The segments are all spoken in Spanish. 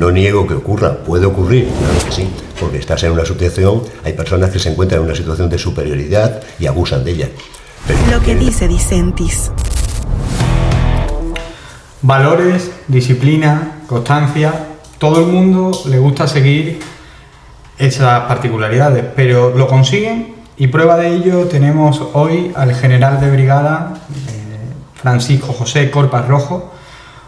No niego que ocurra, puede ocurrir, claro que sí, porque estás en una situación, hay personas que se encuentran en una situación de superioridad y abusan de ella. Pero lo que dice Dicentis. Valores, disciplina, constancia, todo el mundo le gusta seguir esas particularidades, pero lo consiguen, y prueba de ello tenemos hoy al general de brigada, Francisco José Corpas Rojo,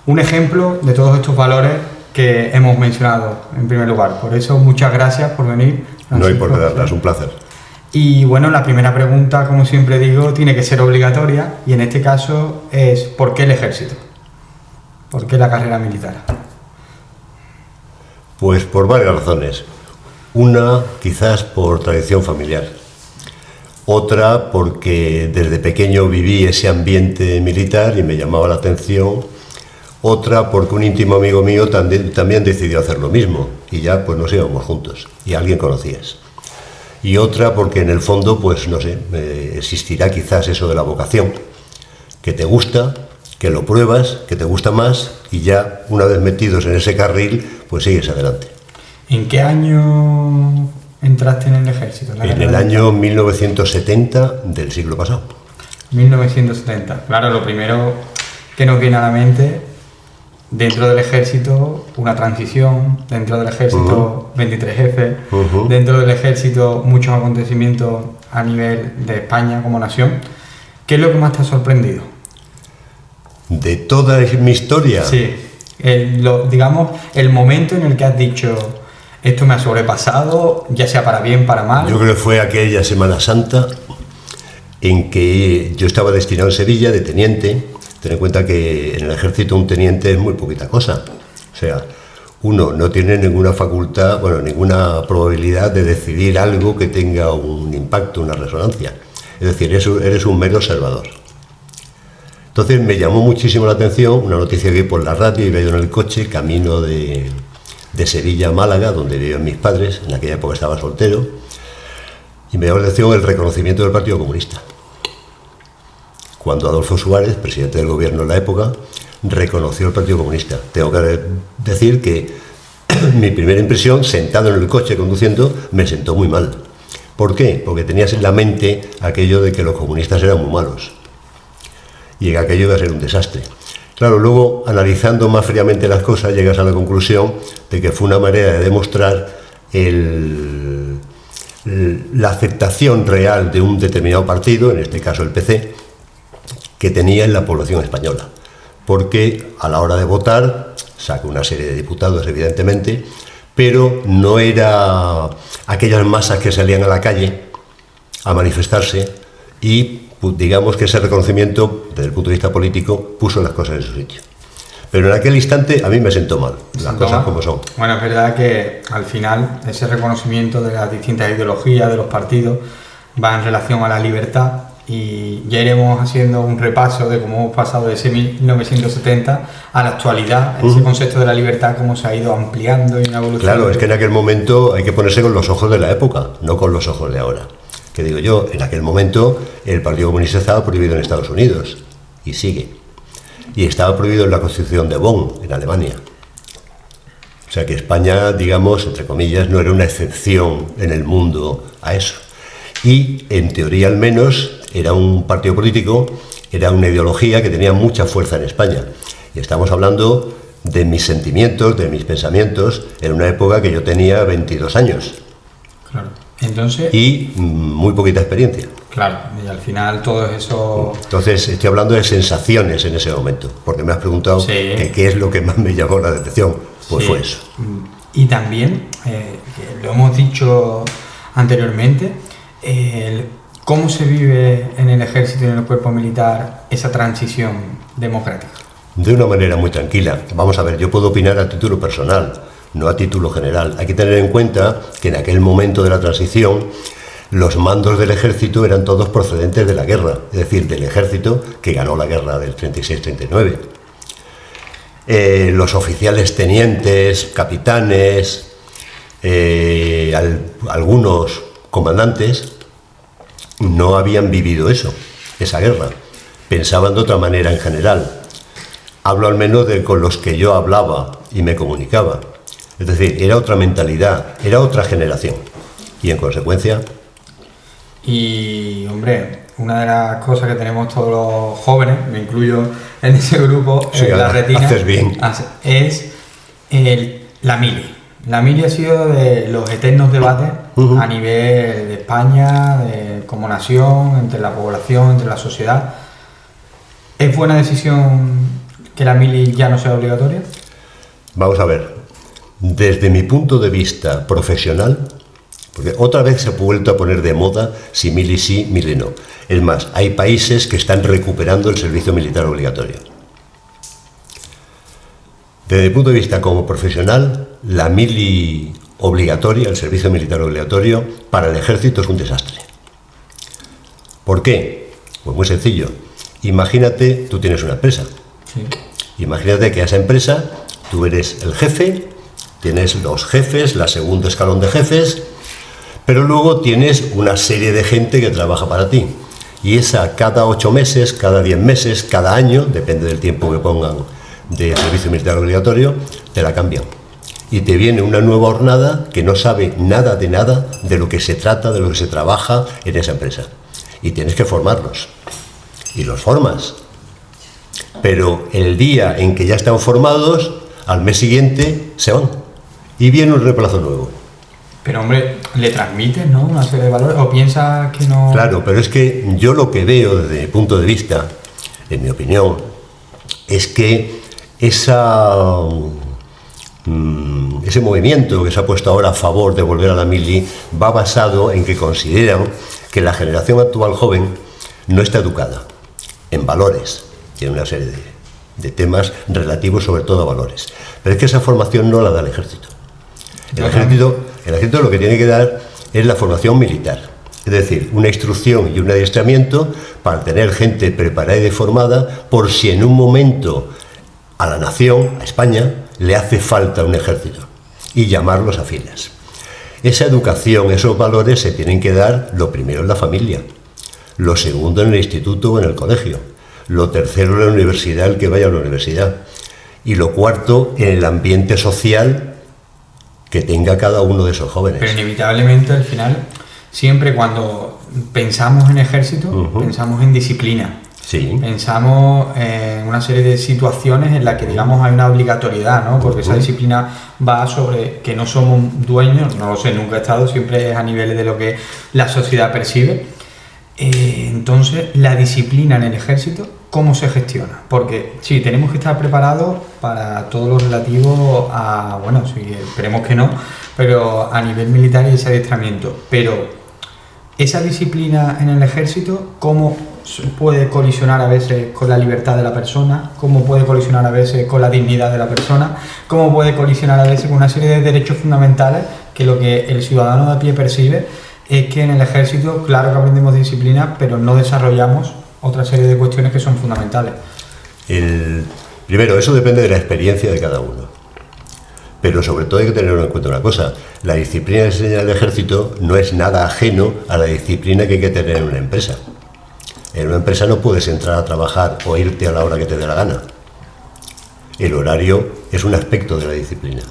un ejemplo de todos estos valores que hemos mencionado en primer lugar. Por eso, muchas gracias por venir, Francisco. no hay por qué, es un placer. Y bueno, la primera pregunta, como siempre digo, tiene que ser obligatoria, y en este caso es ¿por qué el ejército? ¿Por qué la carrera militar? Pues por varias razones. Una, quizás por tradición familiar. Otra, porque desde pequeño viví ese ambiente militar y me llamaba la atención. Otra, porque un íntimo amigo mío también decidió hacer lo mismo y ya pues nos íbamos juntos y a alguien conocías. Y otra, porque en el fondo, pues no sé, existirá quizás eso de la vocación, que te gusta, que lo pruebas, que te gusta más y ya una vez metidos en ese carril, pues sigues adelante. ¿En qué año entraste en el ejército? En el año 1970 del siglo pasado. 1970. Claro, lo primero que nos viene a la mente, dentro del ejército, una transición, dentro del ejército 23F, dentro del ejército muchos acontecimientos a nivel de España como nación. ¿Qué es lo que más te ha sorprendido? ¿De toda mi historia? Sí, digamos, el momento en el que has dicho esto me ha sobrepasado, ya sea para bien, para mal. Yo creo que fue aquella Semana Santa en que yo estaba destinado en Sevilla de teniente. Ten en cuenta que en el ejército un teniente es muy poquita cosa. O sea, uno no tiene ninguna facultad, bueno, ninguna probabilidad de decidir algo que tenga un impacto, una resonancia. Es decir, eres un mero observador. Entonces me llamó muchísimo la atención una noticia que vi por la radio, iba yo en el coche, camino de Sevilla a Málaga, donde vivían mis padres, en aquella época estaba soltero, y me llamó la atención el reconocimiento del Partido Comunista. Cuando Adolfo Suárez, presidente del gobierno en la época, reconoció el Partido Comunista. Tengo que decir que mi primera impresión, sentado en el coche conduciendo, me sentó muy mal. ¿Por qué? Porque tenías en la mente aquello de que los comunistas eran muy malos y que aquello iba a ser un desastre. Claro, luego, analizando más fríamente las cosas, llegas a la conclusión de que fue una manera de demostrar la aceptación real de un determinado partido, en este caso el PC, que tenía en la población española. Porque a la hora de votar, sacó una serie de diputados, evidentemente, pero no era aquellas masas que salían a la calle a manifestarse y digamos que ese reconocimiento, desde el punto de vista político, puso las cosas en su sitio. Pero en aquel instante a mí me sentó mal, las cosas como son. Bueno, es verdad que al final ese reconocimiento de las distintas ideologías de los partidos va en relación a la libertad, y ya iremos haciendo un repaso de cómo hemos pasado de ese 1970 a la actualidad, ese concepto de la libertad, cómo se ha ido ampliando y una evolución. Claro, es que en aquel momento hay que ponerse con los ojos de la época, no con los ojos de ahora. Que digo yo, en aquel momento el Partido Comunista estaba prohibido en Estados Unidos y sigue. Y estaba prohibido en la Constitución de Bonn, en Alemania. O sea que España, digamos, entre comillas, no era una excepción en el mundo a eso. Y, en teoría al menos, era un partido político, era una ideología que tenía mucha fuerza en España. Y estamos hablando de mis sentimientos, de mis pensamientos, en una época que yo tenía 22 años. Claro. Entonces, y muy poquita experiencia. Claro, y al final todo eso... Entonces estoy hablando de sensaciones en ese momento, porque me has preguntado sí, qué es lo que más me llamó la atención. Pues sí, fue eso. Y también, lo hemos dicho anteriormente, cómo se vive en el ejército y en el cuerpo militar esa transición democrática. De una manera muy tranquila. Vamos a ver, yo puedo opinar a título personal, no a título general. Hay que tener en cuenta que en aquel momento de la transición los mandos del ejército eran todos procedentes de la guerra, es decir, del ejército que ganó la guerra del 36-39. Los oficiales tenientes, capitanes, algunos comandantes no habían vivido esa guerra. Pensaban de otra manera en general. Hablo al menos con los que yo hablaba y me comunicaba. Es decir, era otra mentalidad, era otra generación. Y en consecuencia... Y, hombre, una de las cosas que tenemos todos los jóvenes, me incluyo en ese grupo, Sí, la retina, haces bien. es la mili. La mili ha sido de los eternos debates a nivel de España, como nación, entre la población, entre la sociedad. ¿Es buena decisión que la mili ya no sea obligatoria? Vamos a ver, desde mi punto de vista profesional, porque otra vez se ha vuelto a poner de moda si mili sí, mili no. Es más, hay países que están recuperando el servicio militar obligatorio. Desde mi punto de vista como profesional, la mili obligatoria, el servicio militar obligatorio, para el ejército es un desastre. ¿Por qué? Pues muy sencillo. Imagínate, tú tienes una empresa. Sí. Imagínate que a esa empresa tú eres el jefe, tienes los jefes, la segundo escalón de jefes, pero luego tienes una serie de gente que trabaja para ti. Y esa cada 8 meses, cada 10 meses, cada año, depende del tiempo que pongan de servicio militar obligatorio, te la cambian. Y te viene una nueva hornada que no sabe nada de lo que se trata, de lo que se trabaja en esa empresa. Y tienes que formarlos. Y los formas. Pero el día en que ya están formados, al mes siguiente se van. Y viene un reemplazo nuevo. Pero, hombre, ¿le transmites, no, una serie de valores? ¿O piensas que no...? Claro, pero es que yo lo que veo desde mi punto de vista, en mi opinión, es que ese movimiento que se ha puesto ahora a favor de volver a la mili va basado en que consideran que la generación actual joven no está educada en valores. Tiene una serie de temas relativos sobre todo a valores. Pero es que esa formación no la da el ejército. El ejército lo que tiene que dar es la formación militar. Es decir, una instrucción y un adiestramiento para tener gente preparada y formada por si en un momento a la nación, a España, le hace falta un ejército y llamarlos a filas. Esa educación, esos valores se tienen que dar lo primero en la familia, lo segundo en el instituto o en el colegio, lo tercero en la universidad, el que vaya a la universidad, y lo cuarto en el ambiente social que tenga cada uno de esos jóvenes. Pero inevitablemente al final, siempre cuando pensamos en ejército, pensamos en disciplina. Sí. Pensamos en una serie de situaciones en las que, digamos, hay una obligatoriedad, ¿no? Porque esa disciplina va sobre que no somos dueños, no lo sé, nunca he estado, siempre es a nivel de lo que la sociedad percibe. Entonces, la disciplina en el ejército, ¿cómo se gestiona? Porque sí, tenemos que estar preparados para todo lo relativo a, bueno, sí, esperemos que no, pero a nivel militar y ese adiestramiento. Pero esa disciplina en el ejército, ¿cómo puede colisionar a veces con la libertad de la persona? ¿Cómo puede colisionar a veces con la dignidad de la persona? ¿Cómo puede colisionar a veces con una serie de derechos fundamentales que lo que el ciudadano de a pie percibe es que en el ejército, claro que aprendemos disciplina, pero no desarrollamos otra serie de cuestiones que son fundamentales? Primero, eso depende de la experiencia de cada uno. Pero sobre todo hay que tener en cuenta una cosa. La disciplina que enseña el ejército no es nada ajeno a la disciplina que hay que tener en una empresa. En una empresa no puedes entrar a trabajar o irte a la hora que te dé la gana. El horario es un aspecto de la disciplina.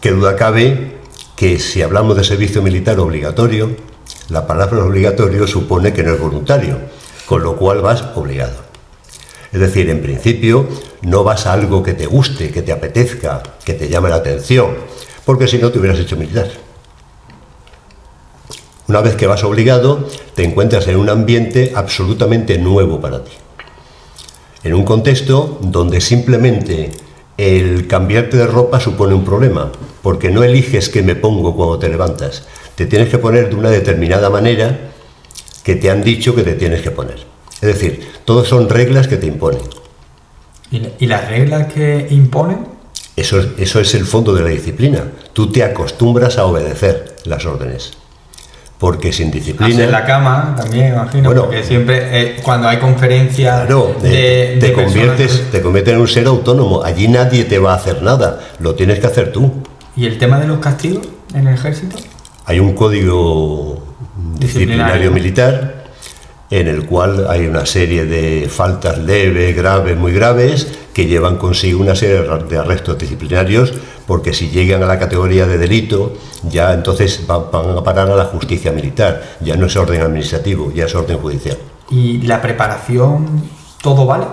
Qué duda cabe que si hablamos de servicio militar obligatorio, la palabra obligatorio supone que no es voluntario, con lo cual vas obligado. Es decir, en principio no vas a algo que te guste, que te apetezca, que te llame la atención, porque si no te hubieras hecho militar. Una vez que vas obligado, te encuentras en un ambiente absolutamente nuevo para ti. En un contexto donde simplemente el cambiarte de ropa supone un problema, porque no eliges qué me pongo cuando te levantas. Te tienes que poner de una determinada manera que te han dicho que te tienes que poner. Es decir, todas son reglas que te imponen. ¿Y las reglas que imponen? Eso es el fondo de la disciplina. Tú te acostumbras a obedecer las órdenes. Porque sin disciplina... Hacer la cama también, imagino, bueno, porque siempre cuando hay conferencias... Claro, te conviertes en un ser autónomo. Allí nadie te va a hacer nada. Lo tienes que hacer tú. ¿Y el tema de los castigos en el ejército? Hay un código disciplinario militar en el cual hay una serie de faltas leves, graves, muy graves, que llevan consigo una serie de arrestos disciplinarios, porque si llegan a la categoría de delito, ya entonces van a parar a la justicia militar, ya no es orden administrativo, ya es orden judicial. Y la preparación, todo vale,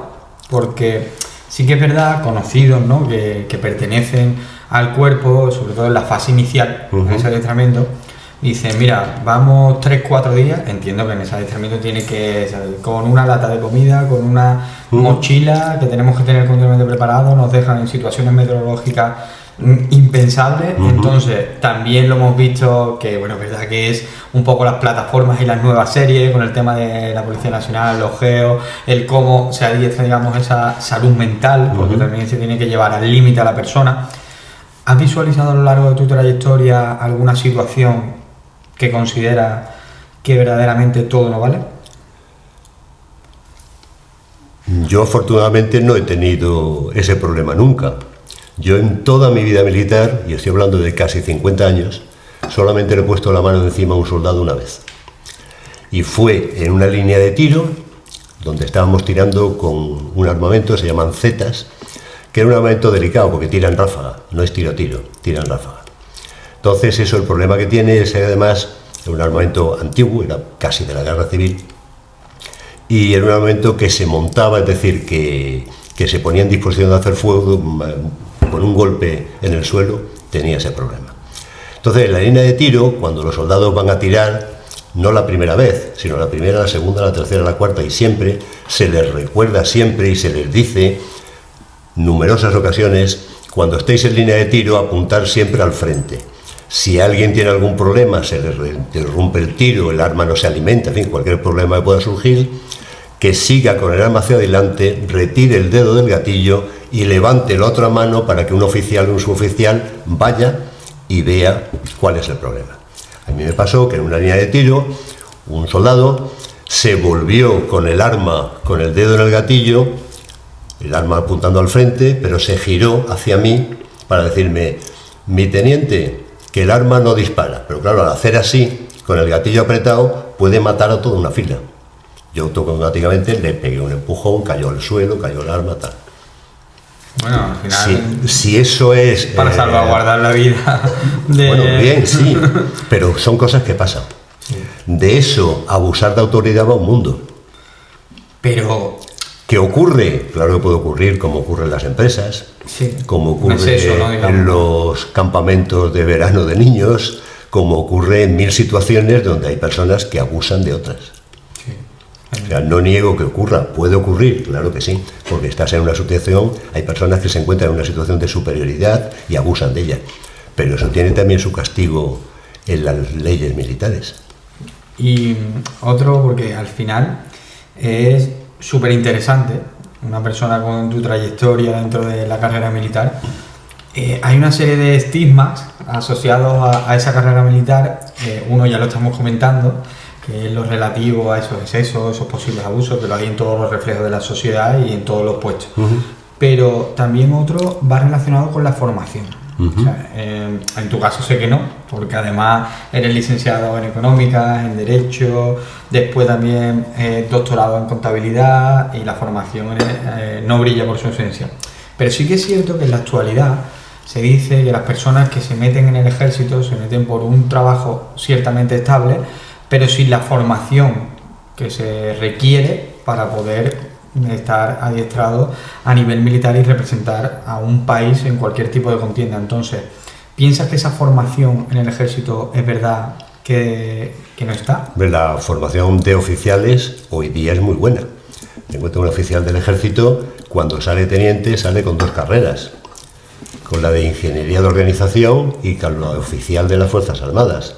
porque sí que es verdad, conocidos, ¿no?, que pertenecen al cuerpo, sobre todo en la fase inicial de ese adiestramiento, dicen, mira, vamos 3-4 días, entiendo que en ese adiestramiento tiene que, ¿sabes?, con una lata de comida, con una mochila que tenemos que tener continuamente preparado, nos dejan en situaciones meteorológicas impensables. Entonces también lo hemos visto que, bueno, es verdad que es un poco las plataformas y las nuevas series con el tema de la Policía Nacional, los geos, el cómo se adiestra, digamos, esa salud mental, porque también se tiene que llevar al límite a la persona. ¿Has visualizado a lo largo de tu trayectoria alguna situación que consideras que verdaderamente todo no vale? Yo afortunadamente no he tenido ese problema nunca. Yo en toda mi vida militar, y estoy hablando de casi 50 años, solamente le he puesto la mano encima a un soldado una vez. Y fue en una línea de tiro, donde estábamos tirando con un armamento, se llaman Zetas, que era un armamento delicado porque tira en ráfaga, no es tiro a tiro, tira en ráfaga. Entonces eso, el problema que tiene es que además era un armamento antiguo, era casi de la guerra civil, y era un armamento que se montaba, es decir, que se ponía en disposición de hacer fuego con un golpe en el suelo, tenía ese problema. Entonces, en la línea de tiro, cuando los soldados van a tirar, no la primera vez, sino la primera, la segunda, la tercera, la cuarta, y siempre se les recuerda siempre y se les dice numerosas ocasiones, cuando estéis en línea de tiro, apuntar siempre al frente. Si alguien tiene algún problema, se le interrumpe el tiro, el arma no se alimenta, en fin, cualquier problema que pueda surgir, que siga con el arma hacia adelante, retire el dedo del gatillo y levante la otra mano para que un oficial o un suboficial vaya y vea cuál es el problema. A mí me pasó que en una línea de tiro, un soldado se volvió con el arma, con el dedo en el gatillo, el arma apuntando al frente, pero se giró hacia mí para decirme, mi teniente, que el arma no dispara. Pero claro, al hacer así, con el gatillo apretado, puede matar a toda una fila. Yo automáticamente le pegué un empujón, cayó al suelo, cayó el arma, tal. Bueno, al final... Si eso es... Para salvaguardar la vida de... Bueno, bien, sí, pero son cosas que pasan. Sí. De eso, abusar de autoridad va un mundo. Pero... ¿Qué ocurre? Claro que puede ocurrir, como ocurre en las empresas, sí, como ocurre en los campamentos de verano de niños, como ocurre en 1000 situaciones donde hay personas que abusan de otras. Sí. O sea, no niego que ocurra, puede ocurrir, claro que sí, porque estás en una situación, hay personas que se encuentran en una situación de superioridad y abusan de ella, pero eso tiene también su castigo en las leyes militares. Y otro, porque al final es súper interesante, una persona con tu trayectoria dentro de la carrera militar, hay una serie de estigmas asociados a esa carrera militar, uno ya lo estamos comentando, que es lo relativo a esos excesos, esos posibles abusos, que lo hay en todos los reflejos de la sociedad y en todos los puestos. Pero también otro va relacionado con la formación. O sea, en tu caso sé que no, porque además eres licenciado en Económicas, en Derecho, después también doctorado en Contabilidad, y la formación no brilla por su esencia. Pero sí que es cierto que en la actualidad se dice que las personas que se meten en el ejército se meten por un trabajo ciertamente estable, pero sin la formación que se requiere para poder estar adiestrado a nivel militar y representar a un país en cualquier tipo de contienda. Entonces, ¿piensas que esa formación en el ejército es verdad que no está? La formación de oficiales hoy día es muy buena. Te encuentro un oficial del ejército, cuando sale teniente, sale con 2 carreras, con la de Ingeniería de Organización y con la de oficial de las Fuerzas Armadas,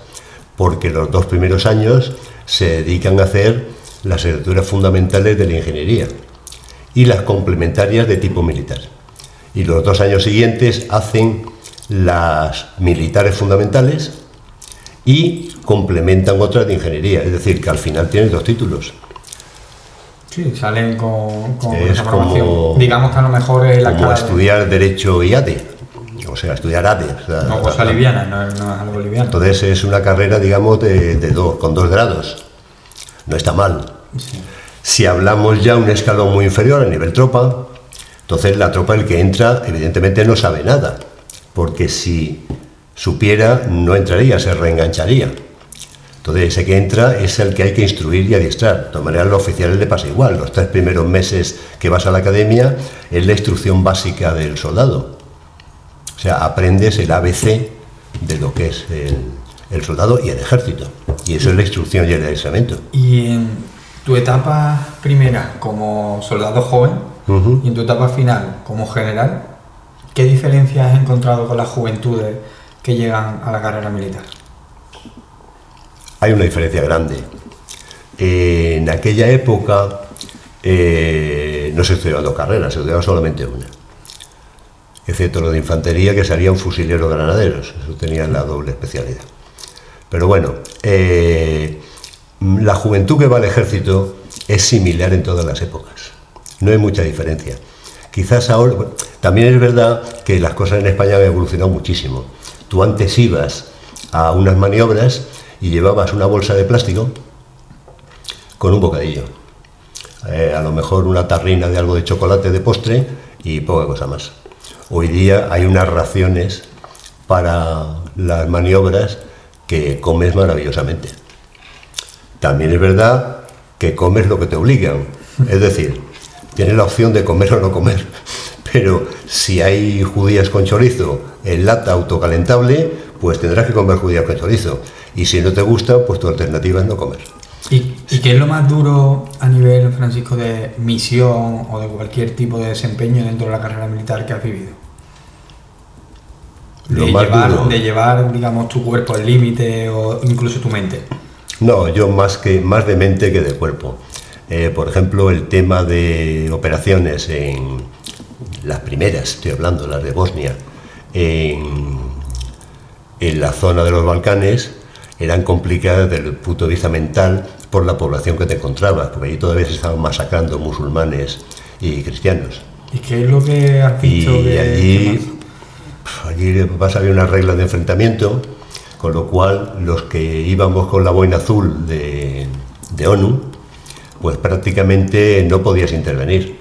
porque los 2 primeros años se dedican a hacer las asignaturas fundamentales de la ingeniería y las complementarias de tipo militar. Y los 2 años siguientes hacen las militares fundamentales y complementan otras de ingeniería, es decir, que al final tienen 2 títulos. Sí, salen con esa formación. Digamos que a lo mejor es la como estudiar Derecho y ADE, o sea, estudiar ADE. O sea, no, cosa liviana, no es algo liviano. Entonces es una carrera, digamos, con 2 grados. No está mal. Sí. Si hablamos ya un escalón muy inferior a nivel tropa, entonces la tropa, el que entra, evidentemente no sabe nada, porque si supiera no entraría, se reengancharía. Entonces ese que entra es el que hay que instruir y adiestrar. De todas maneras, a los oficiales le pasa igual. Los 3 primeros meses que vas a la academia es la instrucción básica del soldado. O sea, aprendes el ABC de lo que es el soldado y el ejército. Y eso es la instrucción y el adiestramiento. Y en tu etapa primera como soldado joven y en tu etapa final como general, ¿qué diferencias has encontrado con las juventudes que llegan a la carrera militar? Hay una diferencia grande. En aquella época no se estudiaban 2 carreras, se estudiaba solamente una. Excepto lo de infantería, que salían fusileros granaderos, eso tenían la doble especialidad. Pero bueno, la juventud que va al ejército es similar en todas las épocas, no hay mucha diferencia. Quizás ahora, también es verdad que las cosas en España han evolucionado muchísimo. Tú antes ibas a unas maniobras y llevabas una bolsa de plástico con un bocadillo, a lo mejor una tarrina de algo de chocolate de postre y poca cosa más. Hoy día hay unas raciones para las maniobras que comes maravillosamente. También es verdad que comes lo que te obligan, es decir, tienes la opción de comer o no comer, pero si hay judías con chorizo en lata autocalentable, pues tendrás que comer judías con chorizo. Y si no te gusta, pues tu alternativa es no comer. ¿Y qué es lo más duro a nivel, Francisco, de misión o de cualquier tipo de desempeño dentro de la carrera militar que has vivido? De llevar, digamos, tu cuerpo al límite o incluso tu mente. No, yo más de mente que de cuerpo. Por ejemplo, el tema de operaciones en las primeras, estoy hablando, las de Bosnia, en la zona de los Balcanes, eran complicadas desde el punto de vista mental por la población que te encontrabas, porque allí todavía se estaban masacrando musulmanes y cristianos. ¿Y qué es lo que has visto? Y allí vas a ver unas reglas de enfrentamiento, con lo cual los que íbamos con la boina azul de ONU, pues prácticamente no podías intervenir.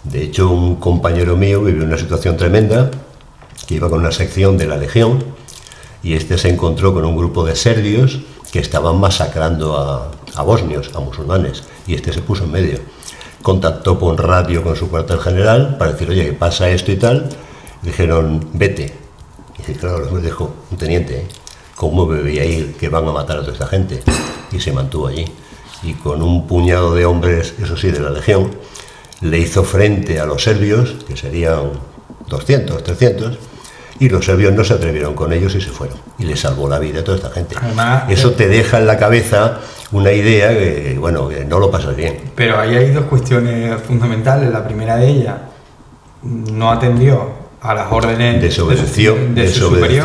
De hecho, un compañero mío vivió una situación tremenda, que iba con una sección de la Legión, y este se encontró con un grupo de serbios que estaban masacrando a bosnios, a musulmanes, y este se puso en medio. Contactó por radio con su cuartel general para decir, oye, ¿qué pasa esto y tal? Dijeron, vete. Y dice, claro, los dijo, un teniente, ¿cómo me voy a ir que van a matar a toda esta gente? Y se mantuvo allí. Y con un puñado de hombres, eso sí, de la Legión, le hizo frente a los serbios, que serían 200, 300, y los serbios no se atrevieron con ellos y se fueron. Y le salvó la vida a toda esta gente. Además, eso te deja en la cabeza una idea que, bueno, que no lo pasas bien. Pero ahí hay 2 cuestiones fundamentales. La primera de ellas, no atendió a las órdenes desobedeció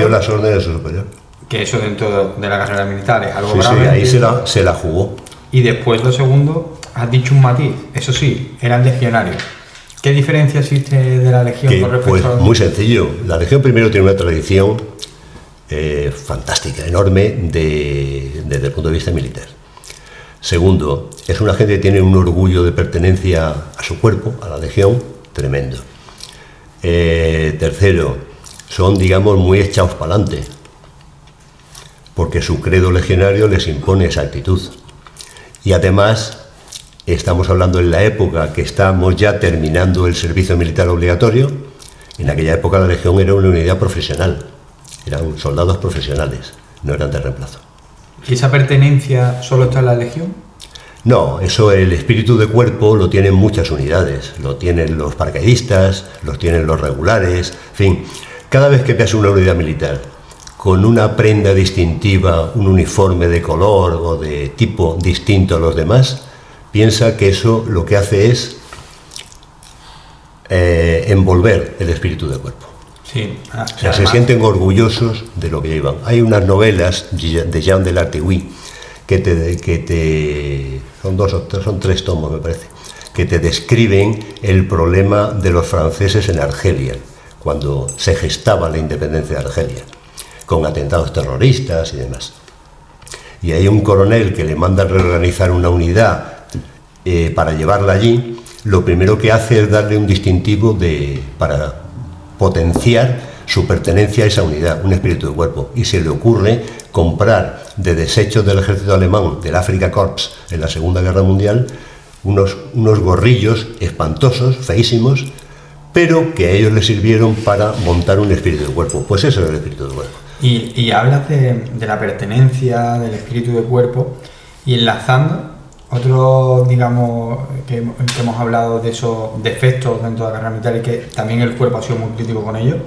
las órdenes de su superior. Que eso dentro de la carrera militar es algo sí, grave. Sí, ahí se la jugó. Y después lo segundo, has dicho un matiz, eso sí, eran legionarios. ¿Qué diferencia existe de la Legión con respecto pues a...? Muy sencillo. La Legión primero tiene una tradición fantástica, enorme, desde el punto de vista militar. Segundo, es una gente que tiene un orgullo de pertenencia a su cuerpo, a la Legión, tremendo. Tercero, son, digamos, muy echados para adelante, porque su credo legionario les impone esa actitud. Y además, estamos hablando en la época que estamos ya terminando el servicio militar obligatorio. En aquella época la Legión era una unidad profesional, eran soldados profesionales, no eran de reemplazo. ¿Y esa pertenencia solo está en la Legión? No, eso, el espíritu de cuerpo lo tienen muchas unidades, lo tienen los paracaidistas, lo tienen los regulares, en fin, cada vez que veas una unidad militar con una prenda distintiva, un uniforme de color o de tipo distinto a los demás, piensa que eso lo que hace es envolver el espíritu del cuerpo. Sí. O sea, se sienten orgullosos de lo que llevan. Hay unas novelas de Jean de Lartigue son 3 tomos, me parece, que te describen el problema de los franceses en Argelia, cuando se gestaba la independencia de Argelia, con atentados terroristas y demás. Y hay un coronel que le manda a reorganizar una unidad para llevarla allí, lo primero que hace es darle un distintivo para potenciar su pertenencia a esa unidad, un espíritu de cuerpo. Y se le ocurre comprar de desechos del ejército alemán, del Afrika Korps, en la Segunda Guerra Mundial, unos gorrillos espantosos, feísimos, pero que a ellos les sirvieron para montar un espíritu de cuerpo. Pues eso es el espíritu de cuerpo. Y hablas de la pertenencia, del espíritu de cuerpo, y enlazando otro, digamos, que hemos hablado de esos defectos dentro de la carrera militar y que también el cuerpo ha sido muy crítico con ellos.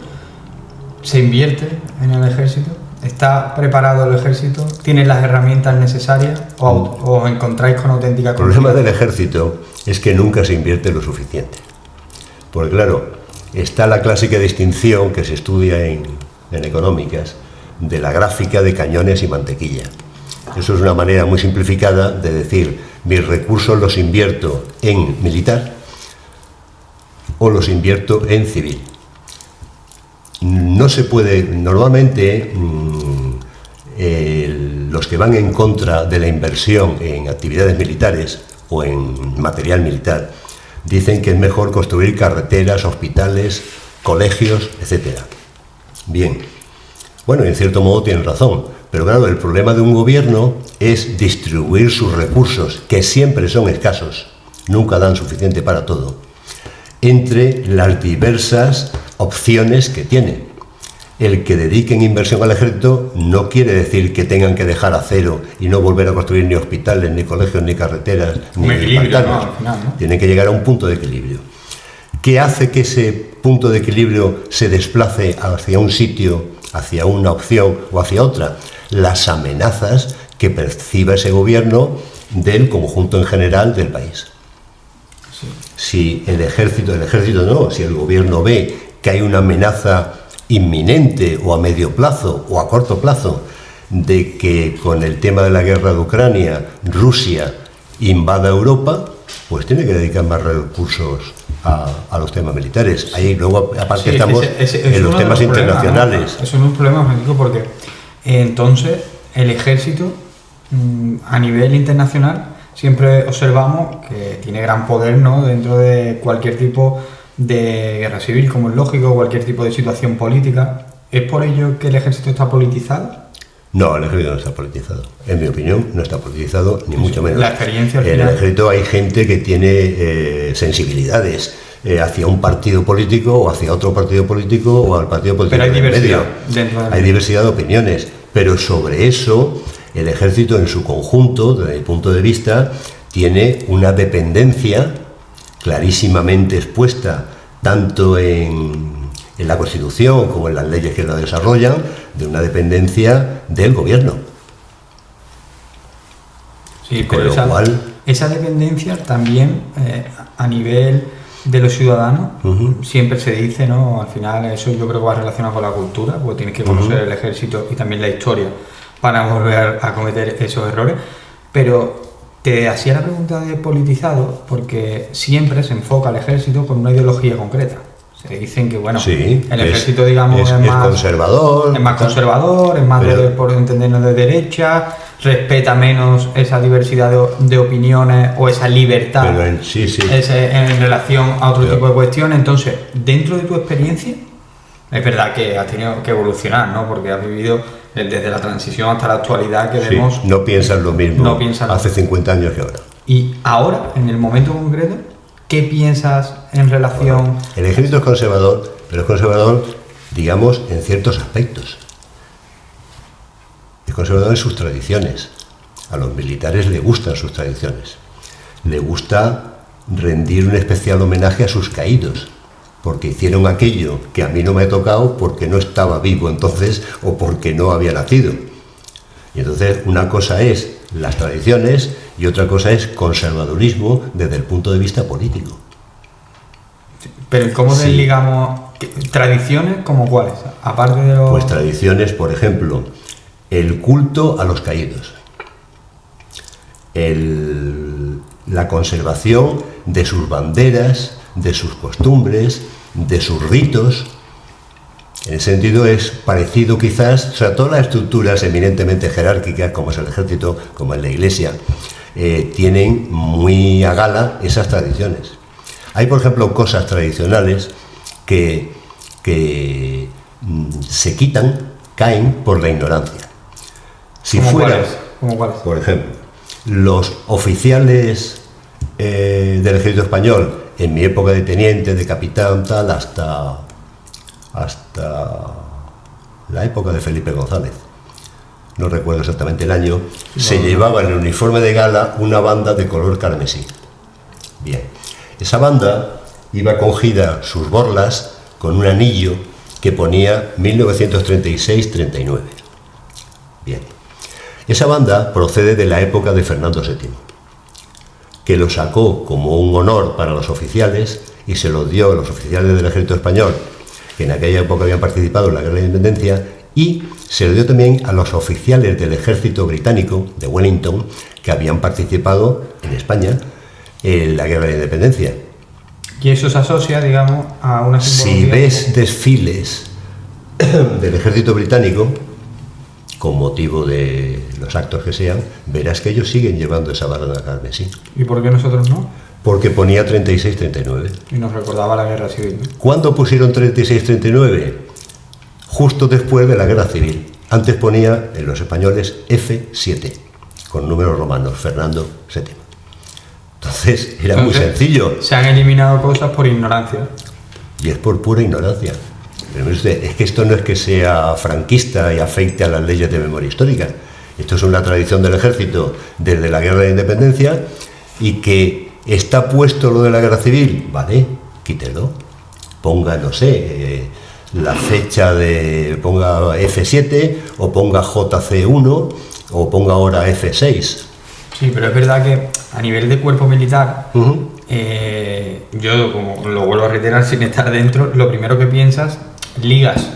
¿Se invierte en el ejército? ¿Está preparado el ejército? ¿Tiene las herramientas necesarias? ¿O os encontráis con auténtica El problema del ejército es que nunca se invierte lo suficiente. Porque claro, está la clásica distinción que se estudia en económicas de la gráfica de cañones y mantequilla. Eso es una manera muy simplificada de decir, mis recursos los invierto en militar o los invierto en civil. No se puede, normalmente los que van en contra de la inversión en actividades militares o en material militar dicen que es mejor construir carreteras, hospitales, colegios, etc. Bien, bueno, en cierto modo tienen razón, pero claro, el problema de un gobierno es distribuir sus recursos, que siempre son escasos, nunca dan suficiente para todo, entre las diversas opciones que tiene. El que dediquen inversión al ejército no quiere decir que tengan que dejar a cero y no volver a construir ni hospitales, ni colegios, ni carreteras, ni pantanos. ¿No? Tienen que llegar a un punto de equilibrio. ¿Qué hace que ese punto de equilibrio se desplace hacia un sitio, hacia una opción o hacia otra? Las amenazas que perciba ese gobierno del conjunto en general del país. Sí. Si el ejército no, si el gobierno ve que hay una amenaza inminente o a medio plazo o a corto plazo de que con el tema de la guerra de Ucrania Rusia invada Europa, pues tiene que dedicar más recursos a los temas militares. Ahí luego aparte estamos en los temas internacionales. ¿No? Eso es un problema, Francisco, porque entonces el ejército a nivel internacional siempre observamos que tiene gran poder, ¿no?, dentro de cualquier tipo de guerra civil, como es lógico, cualquier tipo de situación política. ¿Es por ello que el ejército está politizado? No, el ejército no está politizado. En mi opinión, no está politizado, ni mucho menos. La experiencia al en final... el ejército hay gente que tiene sensibilidades hacia un partido político o hacia otro partido político o al partido político. Pero hay diversidad dentro hay diversidad de opiniones, pero sobre eso el ejército en su conjunto, desde mi punto de vista, tiene una dependencia clarísimamente expuesta tanto en la Constitución como en las leyes que la desarrollan, de una dependencia del gobierno. Sí, pero esa dependencia también a nivel de los ciudadanos, siempre se dice, ¿no? Al final eso yo creo que va relacionado con la cultura, porque tienes que conocer el ejército y también la historia para volver a cometer esos errores, pero te hacía la pregunta de politizado porque siempre se enfoca al ejército con una ideología concreta. Se dicen que, bueno, sí, el ejército, digamos, es más conservador. Es más conservador, es más, por entendernos, de derecha, respeta menos esa diversidad de opiniones o esa libertad en relación a otro tipo de cuestiones. Entonces, dentro de tu experiencia, es verdad que has tenido que evolucionar, ¿no? Porque has vivido desde la transición hasta la actualidad que vemos. No piensas lo mismo hace 50 años que ahora. Y ahora, en el momento concreto, ¿qué piensas en relación...? Bueno, el ejército es conservador, pero es conservador, digamos, en ciertos aspectos. Es conservador en sus tradiciones. A los militares les gustan sus tradiciones. Le gusta rendir un especial homenaje a sus caídos, porque hicieron aquello que a mí no me ha tocado porque no estaba vivo entonces o porque no había nacido. Y entonces una cosa es las tradiciones y otra cosa es conservadurismo desde el punto de vista político. Pero ¿cómo desligamos tradiciones como cuáles? Aparte de los... Pues tradiciones, por ejemplo, el culto a los caídos, la conservación de sus banderas, de sus costumbres, de sus ritos. En ese sentido es parecido quizás, o sea, todas las estructuras eminentemente jerárquicas, como es el ejército, como es la iglesia, tienen muy a gala esas tradiciones. Hay, por ejemplo, cosas tradicionales que se quitan, caen por la ignorancia. Si fuera, ¿Cómo cuáles? por ejemplo, los oficiales del ejército español, en mi época de teniente, de capitán, tal, hasta la época de Felipe González, no recuerdo exactamente el año, se llevaba en el uniforme de gala una banda de color carmesí. Bien, esa banda iba cogida sus borlas con un anillo que ponía 1936-39. Bien, esa banda procede de la época de Fernando VII, que lo sacó como un honor para los oficiales y se lo dio a los oficiales del ejército español, que en aquella época habían participado en la guerra de independencia, y se lo dio también a los oficiales del ejército británico de Wellington, que habían participado en España en la guerra de independencia. Y eso se asocia, digamos, a una simbología. Si ves desfiles del ejército británico, con motivo de los actos que sean, verás que ellos siguen llevando esa banda carmesí. ¿Y por qué nosotros no? Porque ponía 36-39. Y nos recordaba la guerra civil, ¿no? ¿Cuándo pusieron 36-39? Justo después de la guerra civil. Antes ponía en los españoles F7, con números romanos, Fernando VII. Entonces, era muy sencillo. Se han eliminado cosas por ignorancia. Y es por pura ignorancia. Pero es que esto no es que sea franquista y afecte a las leyes de memoria histórica. Esto es una tradición del ejército desde la guerra de independencia, y que está puesto lo de la guerra civil, vale, quítelo. Ponga, no sé, la fecha de... ponga F7 o ponga JC1 o ponga ahora F6. Sí, pero es verdad que a nivel de cuerpo militar, yo, como lo vuelvo a reiterar sin estar dentro, lo primero que piensas, ligas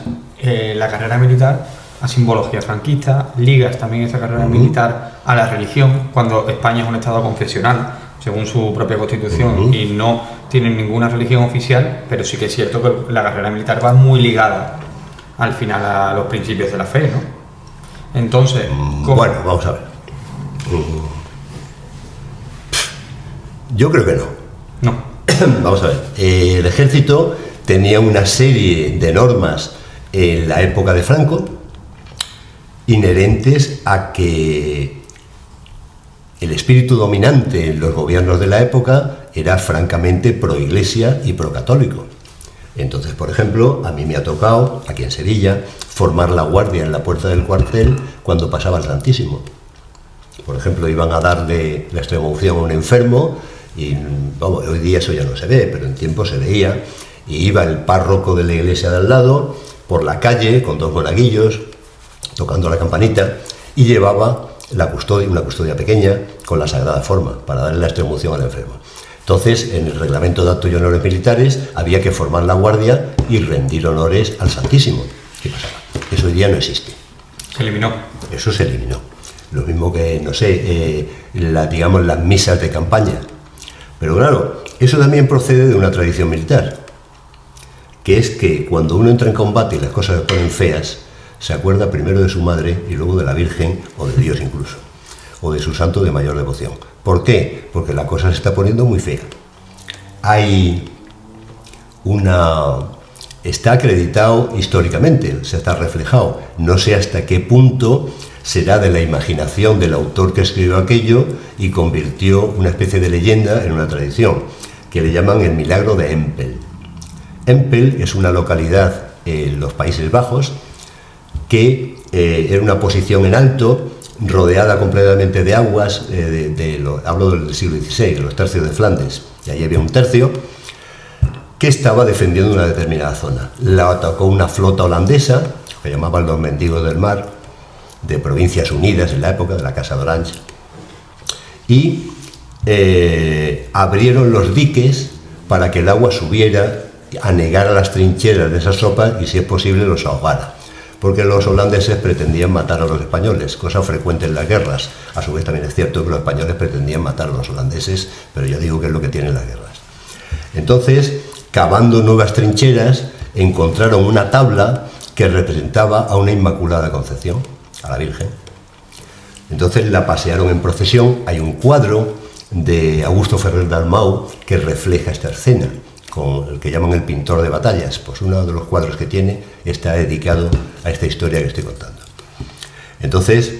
la carrera militar a simbología franquista, ligas también esa carrera militar a la religión, cuando España es un estado confesional, según su propia constitución, y no tienen ninguna religión oficial, pero sí que es cierto que la carrera militar va muy ligada al final a los principios de la fe, ¿no? Entonces, bueno, vamos a ver. Yo creo que no. No. Vamos a ver. El ejército tenía una serie de normas en la época de Franco inherentes a que el espíritu dominante en los gobiernos de la época era francamente pro-iglesia y pro-católico. Entonces, por ejemplo, a mí me ha tocado, aquí en Sevilla, formar la guardia en la puerta del cuartel cuando pasaba el Santísimo. Por ejemplo, iban a darle la extremaunción a un enfermo, y vamos, hoy día eso ya no se ve, pero en tiempo se veía, y iba el párroco de la iglesia de al lado por la calle con dos monaguillos tocando la campanita, y llevaba la custodia, una custodia pequeña con la sagrada forma para darle la extremaunción al enfermo. Entonces, en el reglamento de actos y honores militares había que formar la guardia y rendir honores al Santísimo. ¿Qué pasaba? Eso hoy día no existe. Se eliminó. Eso se eliminó. Lo mismo que, no sé, digamos, las misas de campaña. Pero claro, eso también procede de una tradición militar, que es que cuando uno entra en combate y las cosas se ponen feas, se acuerda primero de su madre y luego de la Virgen, o de Dios incluso, o de su santo de mayor devoción. ¿Por qué? Porque la cosa se está poniendo muy fea. Está acreditado históricamente, se está reflejado. No sé hasta qué punto será de la imaginación del autor que escribió aquello y convirtió una especie de leyenda en una tradición, que le llaman el milagro de Empel. Empel es una localidad en los Países Bajos que era una posición en alto, rodeada completamente de aguas, hablo del siglo XVI, de los tercios de Flandes, y allí había un tercio que estaba defendiendo una determinada zona. La atacó una flota holandesa, que llamaban los Mendigos del Mar, de Provincias Unidas en la época, de la Casa de Orange, y abrieron los diques para que el agua subiera, anegara las trincheras de esas tropas y, si es posible, los ahogara. Porque los holandeses pretendían matar a los españoles, cosa frecuente en las guerras. A su vez también es cierto que los españoles pretendían matar a los holandeses, pero yo digo que es lo que tienen las guerras. Entonces, cavando nuevas trincheras, encontraron una tabla que representaba a una Inmaculada Concepción, a la Virgen. Entonces la pasearon en procesión. Hay un cuadro de Augusto Ferrer Dalmau que refleja esta escena, con el que llaman el pintor de batallas. Pues uno de los cuadros que tiene está dedicado a esta historia que estoy contando. Entonces,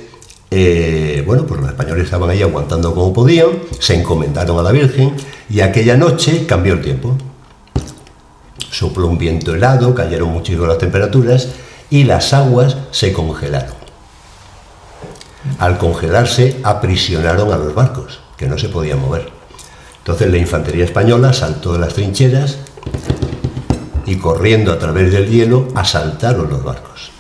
bueno, pues los españoles estaban ahí aguantando como podían, se encomendaron a la Virgen y aquella noche cambió el tiempo. Sopló un viento helado, cayeron muchísimo las temperaturas y las aguas se congelaron. Al congelarse, aprisionaron a los barcos, que no se podían mover. Entonces la infantería española saltó de las trincheras y corriendo a través del hielo asaltaron los barcos.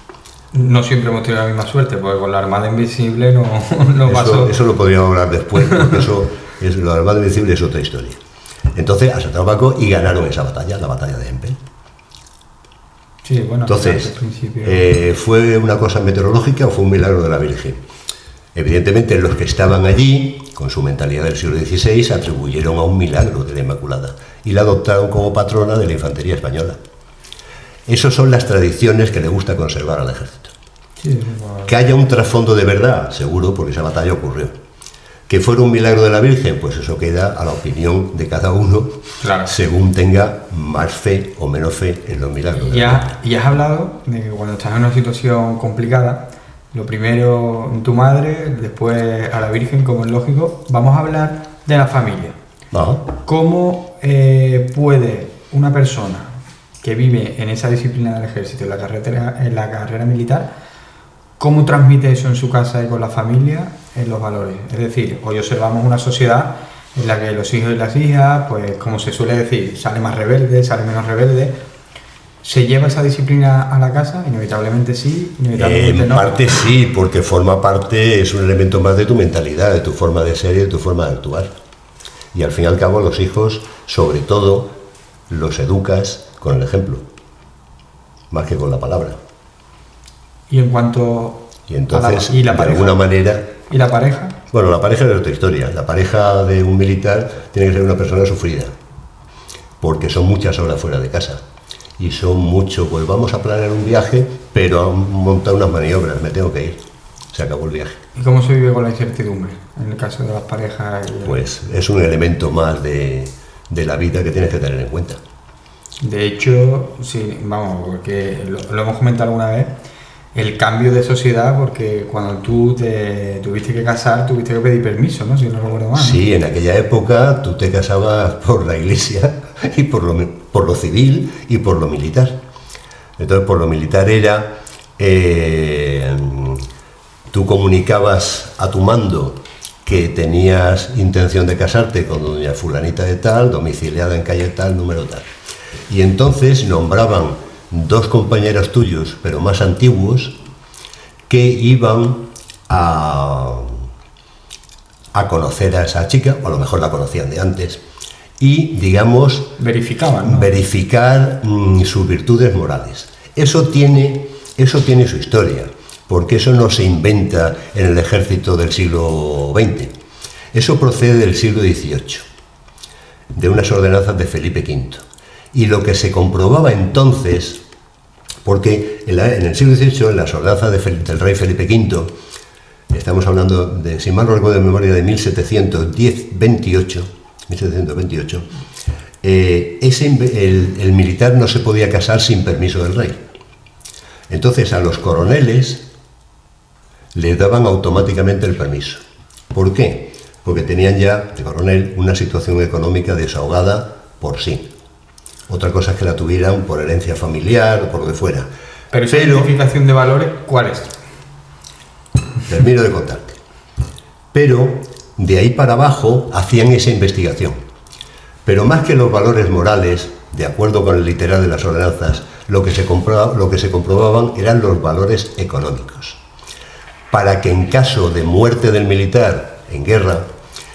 No siempre hemos tenido la misma suerte, porque con la Armada Invisible no pasó. Eso lo podríamos hablar después, porque la Armada Invisible es otra historia. Entonces asaltaron el barco y ganaron esa batalla, la batalla de Empel. Sí, bueno, entonces, ¿fue una cosa meteorológica o fue un milagro de la Virgen? Evidentemente los que estaban allí, con su mentalidad del siglo XVI, atribuyeron a un milagro de la Inmaculada y la adoptaron como patrona de la infantería española. Esas son las tradiciones que le gusta conservar al ejército. Sí, que haya un trasfondo de verdad, seguro, porque esa batalla ocurrió. Que fuera un milagro de la Virgen, pues eso queda a la opinión de cada uno, claro, según tenga más fe o menos fe en los milagros. Y has hablado de que cuando estás en una situación complicada, lo primero tu madre, después a la Virgen, como es lógico. Vamos a hablar de la familia. Ajá. ¿Cómo puede una persona que vive en esa disciplina del ejército, en la carrera militar, cómo transmite eso en su casa y con la familia, en los valores? Es decir, hoy observamos una sociedad en la que los hijos y las hijas, pues como se suele decir, sale más rebelde, sale menos rebelde. ¿Se lleva esa disciplina a la casa? Inevitablemente sí, inevitablemente no. En parte sí, porque forma parte, es un elemento más de tu mentalidad, de tu forma de ser y de tu forma de actuar. Y al fin y al cabo los hijos, sobre todo, los educas con el ejemplo, más que con la palabra. Y en cuanto y entonces, ¿y la de pareja? alguna manera... ¿Y la pareja? Bueno, la pareja es otra historia. La pareja de un militar tiene que ser una persona sufrida, porque son muchas horas fuera de casa. Y son mucho, pues vamos a planear un viaje, pero a montar unas maniobras, me tengo que ir. Se acabó el viaje. ¿Y cómo se vive con la incertidumbre en el caso de las parejas? Pues es un elemento más de la vida que tienes que tener en cuenta. De hecho, sí, vamos, porque lo hemos comentado alguna vez, el cambio de sociedad, porque cuando tú te tuviste que casar, tuviste que pedir permiso, ¿no? Si no recuerdo mal, ¿no? Sí, en aquella época tú te casabas por la iglesia y por lo civil y por lo militar. Entonces, por lo militar era, tú comunicabas a tu mando que tenías intención de casarte con doña fulanita de tal, domiciliada en calle tal, número tal. Y entonces nombraban dos compañeros tuyos, pero más antiguos, que iban a conocer a esa chica, o a lo mejor la conocían de antes, y, digamos, verificaban, ¿no? verificar sus virtudes morales. Eso tiene su historia, porque eso no se inventa en el ejército del siglo XX. Eso procede del siglo XVIII, de unas ordenanzas de Felipe V. Y lo que se comprobaba entonces, porque en el siglo XVIII, en las ordenanzas del rey Felipe V, estamos hablando de, si mal no recuerdo de memoria, de 1728, el militar no se podía casar sin permiso del rey. Entonces a los coroneles les daban automáticamente el permiso. ¿Por qué? Porque tenían ya, de coronel, una situación económica desahogada por sí. Otra cosa es que la tuvieran por herencia familiar o por lo que fuera. Pero esa identificación de valores, ¿cuál es? Termino de contarte. Pero de ahí para abajo hacían esa investigación. Pero más que los valores morales, de acuerdo con el literal de las ordenanzas, lo que se comprobaban eran los valores económicos. Para que en caso de muerte del militar en guerra,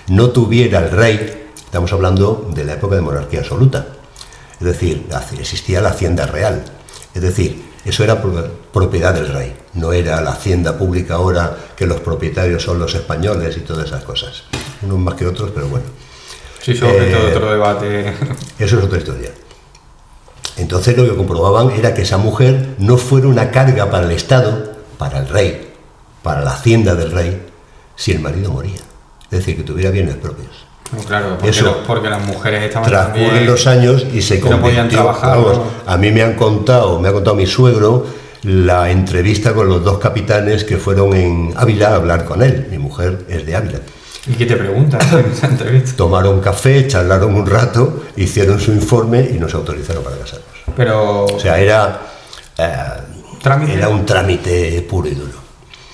no tuviera el rey, estamos hablando de la época de monarquía absoluta, es decir, existía la hacienda real, es decir, eso era propiedad del rey, no era la hacienda pública ahora que los propietarios son los españoles y todas esas cosas, unos más que otros, pero bueno. Sí, eso es otro debate. Eso es otra historia. Entonces lo que comprobaban era que esa mujer no fuera una carga para el Estado, para el rey, para la hacienda del rey, si el marido moría. Es decir, que tuviera bienes propios. No, claro, porque, Eso, porque las mujeres estaban transcurren también, los años y se que no podían convirtió. trabajar, Vamos, ¿no? a mí me ha contado mi suegro la entrevista con los 2 capitanes que fueron en Ávila a hablar con él. Mi mujer es de Ávila. ¿Y qué te preguntan en esa entrevista? Tomaron café, charlaron un rato, hicieron su informe y nos autorizaron para casarnos. Pero... O sea, era ¿Trámite? un trámite puro y duro.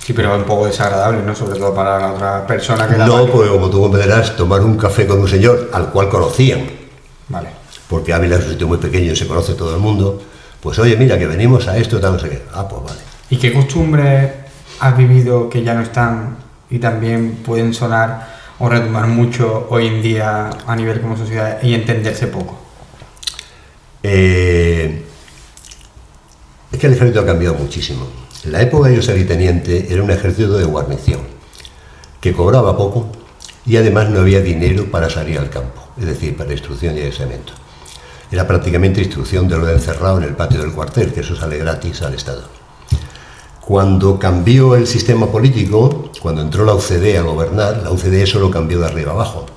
Sí, pero un poco desagradable, ¿no? Sobre todo para la otra persona que No, pues como tú comprenderás, tomar un café con un señor al cual conocían, Vale. porque Ávila es un sitio muy pequeño y se conoce todo el mundo, pues oye, mira, que venimos a esto, tal, no sé qué. Ah, pues vale. ¿Y qué costumbres has vivido que ya no están y también pueden sonar o retumbar mucho hoy en día a nivel como sociedad y entenderse poco? Es que el ejército ha cambiado muchísimo. En la época que yo salí teniente era un ejército de guarnición, que cobraba poco y además no había dinero para salir al campo, es decir, para instrucción y adiestramiento. Era prácticamente instrucción de orden cerrado en el patio del cuartel, que eso sale gratis al Estado. Cuando cambió el sistema político, cuando entró la UCD a gobernar, la UCD solo cambió de arriba abajo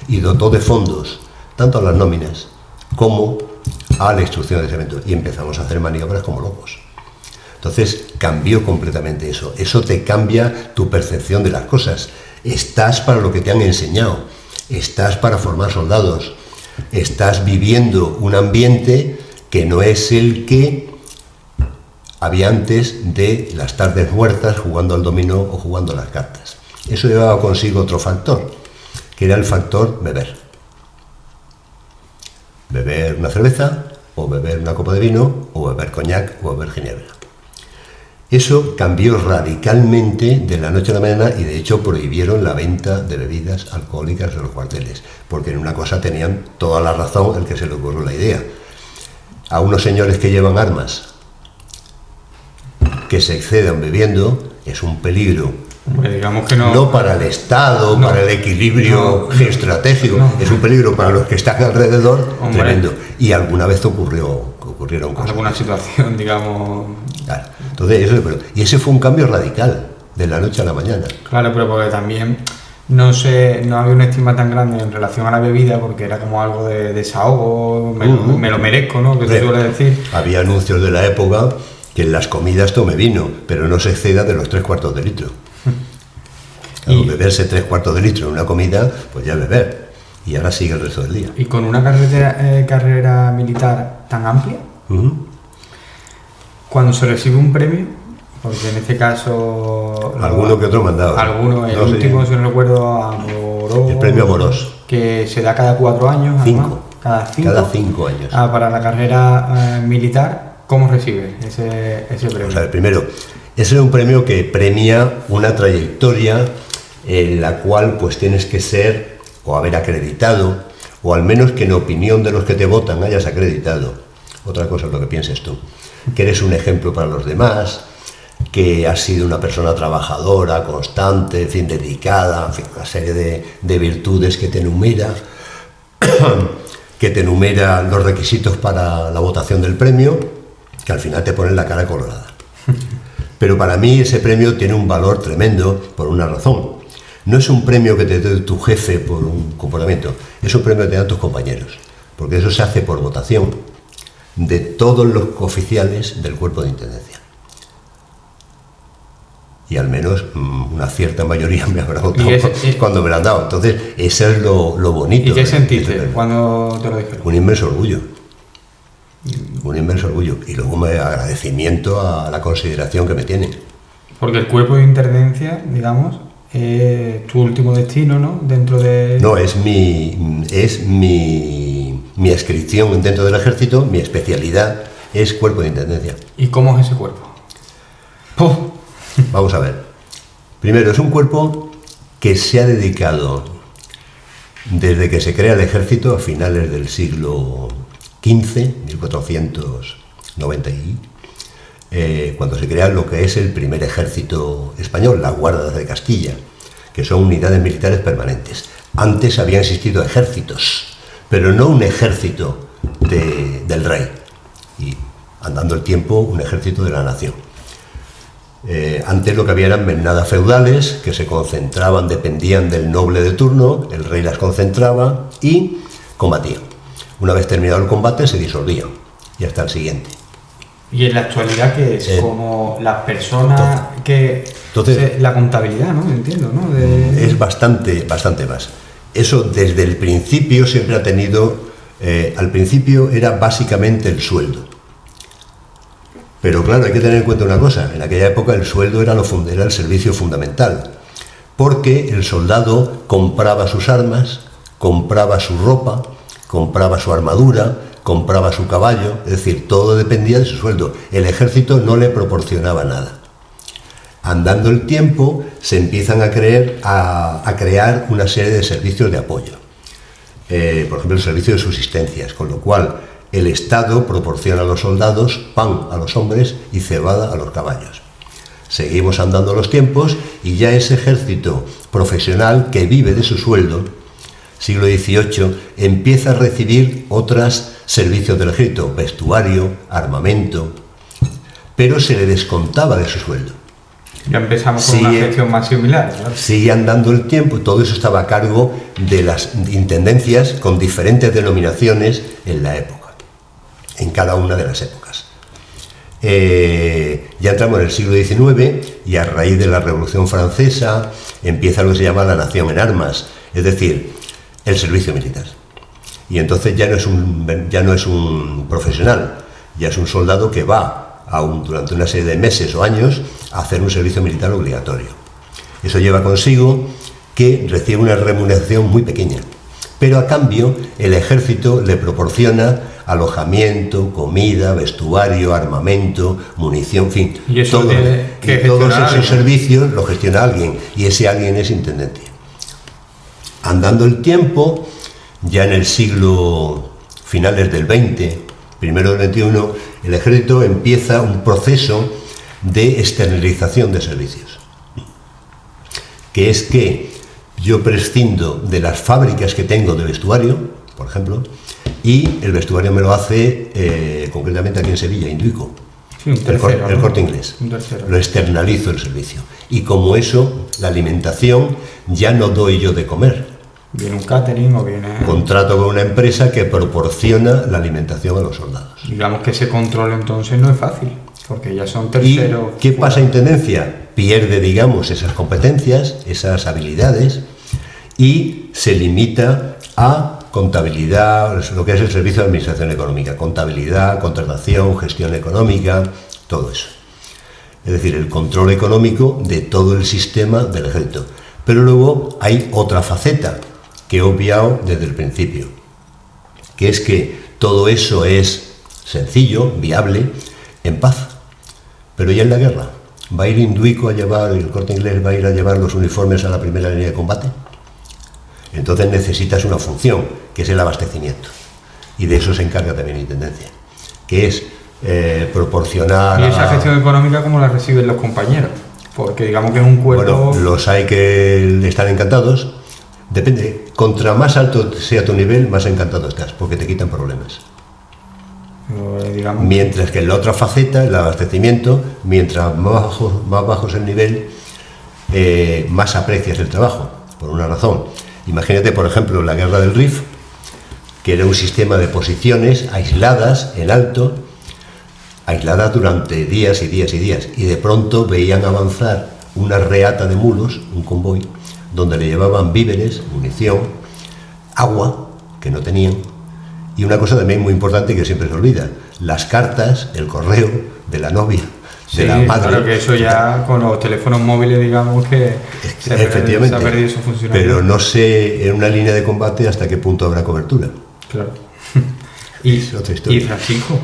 y dotó de fondos tanto a las nóminas como a la instrucción de adiestramiento y empezamos a hacer maniobras como locos. Entonces cambió completamente eso. Eso te cambia tu percepción de las cosas. Estás para lo que te han enseñado, estás para formar soldados, estás viviendo un ambiente que no es el que había antes de las tardes muertas jugando al dominó o jugando a las cartas. Eso llevaba consigo otro factor, que era el factor beber. Beber una cerveza, o beber una copa de vino, o beber coñac, o beber ginebra. Eso cambió radicalmente de la noche a la mañana y de hecho prohibieron la venta de bebidas alcohólicas en los cuarteles, porque en una cosa tenían toda la razón el que se le ocurrió la idea. A unos señores que llevan armas que se excedan bebiendo es un peligro. Hombre, digamos que no... No para el Estado, no, para el equilibrio geoestratégico, es un peligro para los que están alrededor, hombre, tremendo. Y alguna vez ocurrieron cosas. alguna situación, digamos... Claro. Entonces, y ese fue un cambio radical, de la noche a la mañana. Claro, pero porque también no había una estima tan grande en relación a la bebida, porque era como algo de desahogo, me lo merezco, ¿no? Que se suele decir. Había anuncios de la época que en las comidas tome vino, pero no se exceda de los 3/4 de litro. Claro, beberse 3/4 de litro en una comida, pues ya es beber. Y ahora sigue el resto del día. Y con una carrera militar tan amplia, cuando se recibe un premio, porque en este caso... Alguno que otro mandado. Alguno, el último, si no recuerdo, Amorós. El premio Amorós. Que se da cada 4 años. 5. Además, Cada 5 años. Para la carrera militar, ¿cómo recibe ese premio? O sea, primero, ese es un premio que premia una trayectoria en la cual pues tienes que ser o haber acreditado, o al menos que en opinión de los que te votan hayas acreditado. Otra cosa es lo que pienses tú. Que eres un ejemplo para los demás, que has sido una persona trabajadora, constante, en fin, dedicada, en fin, una serie de virtudes que te enumera, los requisitos para la votación del premio, que al final te ponen la cara colorada. Pero para mí ese premio tiene un valor tremendo por una razón. No es un premio que te dé tu jefe por un comportamiento, es un premio que te dan tus compañeros, porque eso se hace por votación de todos los oficiales del cuerpo de intendencia. Y al menos una cierta mayoría me habrá votado cuando me lo han dado. Entonces, eso es lo bonito. ¿Y qué sentiste cuando te lo dijeron? Un inmenso orgullo. Un inmenso orgullo. Y luego un agradecimiento a la consideración que me tienen. Porque el cuerpo de intendencia, digamos, es tu último destino, ¿no? Dentro de... No, es mi adscripción dentro del ejército, mi especialidad es cuerpo de intendencia. ¿Y cómo es ese cuerpo? ¡Puf! Vamos a ver. Primero, es un cuerpo que se ha dedicado desde que se crea el ejército a finales del siglo XV, 1490, cuando se crea lo que es el primer ejército español, la Guardia de Castilla, que son unidades militares permanentes. Antes habían existido ejércitos, pero no un ejército del rey, y andando el tiempo, un ejército de la nación. Antes lo que había eran mernadas feudales que se concentraban, dependían del noble de turno, el rey las concentraba y combatían. Una vez terminado el combate se disolvían y hasta el siguiente. Y en la actualidad, ¿qué es? Como las personas entonces, la contabilidad, ¿no? Entiendo, ¿no? Es bastante más. Eso desde el principio siempre ha tenido, al principio era básicamente el sueldo. Pero claro, hay que tener en cuenta una cosa, en aquella época el sueldo era el servicio fundamental, porque el soldado compraba sus armas, compraba su ropa, compraba su armadura, compraba su caballo, es decir, todo dependía de su sueldo. El ejército no le proporcionaba nada. Andando el tiempo, se empiezan a crear una serie de servicios de apoyo. Por ejemplo, el servicio de subsistencias, con lo cual el Estado proporciona a los soldados pan a los hombres y cebada a los caballos. Seguimos andando los tiempos y ya ese ejército profesional que vive de su sueldo, siglo XVIII, empieza a recibir otros servicios del ejército, vestuario, armamento, pero se le descontaba de su sueldo. Ya empezamos con una gestión más similar, ¿no? Sigue andando el tiempo, todo eso estaba a cargo de las intendencias con diferentes denominaciones en la época, en cada una de las épocas. Ya entramos en el siglo XIX y a raíz de la Revolución Francesa empieza lo que se llama la nación en armas, es decir, el servicio militar. Y entonces ya no es un profesional, ya es un soldado que va durante una serie de meses o años a hacer un servicio militar obligatorio. Eso lleva consigo que recibe una remuneración muy pequeña, pero a cambio el ejército le proporciona alojamiento, comida, vestuario, armamento, munición, en fin, y eso todos esos servicios los gestiona alguien y ese alguien es intendente. Andando el tiempo, ya en el siglo finales del XX, primero del XXI, el ejército empieza un proceso de externalización de servicios, que es que yo prescindo de las fábricas que tengo de vestuario, por ejemplo, y el vestuario me lo hace concretamente aquí en Sevilla, Induico, sí, el Corte Inglés. Lo externalizo el servicio. Y como eso, la alimentación ya no doy yo de comer. Viene un catering o viene... Contrato con una empresa que proporciona la alimentación a los soldados. Digamos que ese control entonces no es fácil, porque ya son terceros... ¿Y qué pasa en Intendencia? Pierde, digamos, esas competencias, esas habilidades, y se limita a contabilidad, lo que es el servicio de administración económica, contabilidad, contratación, gestión económica, todo eso. Es decir, el control económico de todo el sistema del ejército. Pero luego hay otra faceta que he obviado desde el principio, que es que todo eso es sencillo, viable, en paz. Pero ya en la guerra, ¿va a ir Induico a llevar, el Corte Inglés va a ir a llevar los uniformes a la primera línea de combate? Entonces necesitas una función, que es el abastecimiento. Y de eso se encarga también la Intendencia, que es proporcionar... ¿Y esa gestión económica cómo la reciben los compañeros? Porque digamos que es un cuerpo... Bueno, los hay que están encantados. Depende, contra más alto sea tu nivel, más encantado estás, porque te quitan problemas. Digamos... Mientras que en la otra faceta, el abastecimiento, mientras más bajo es el nivel, más aprecias el trabajo, por una razón. Imagínate, por ejemplo, la guerra del Rif, que era un sistema de posiciones aisladas en alto, aisladas durante días y días y días, y de pronto veían avanzar una reata de mulos, un convoy, donde le llevaban víveres, munición, agua, que no tenían, y una cosa también muy importante que siempre se olvida, las cartas, el correo de la novia, de la madre. Claro que eso ya con los teléfonos móviles, digamos que efectivamente, se ha perdido su funcionalidad. Pero no sé en una línea de combate hasta qué punto habrá cobertura. Claro. Es otra historia. Y Francisco,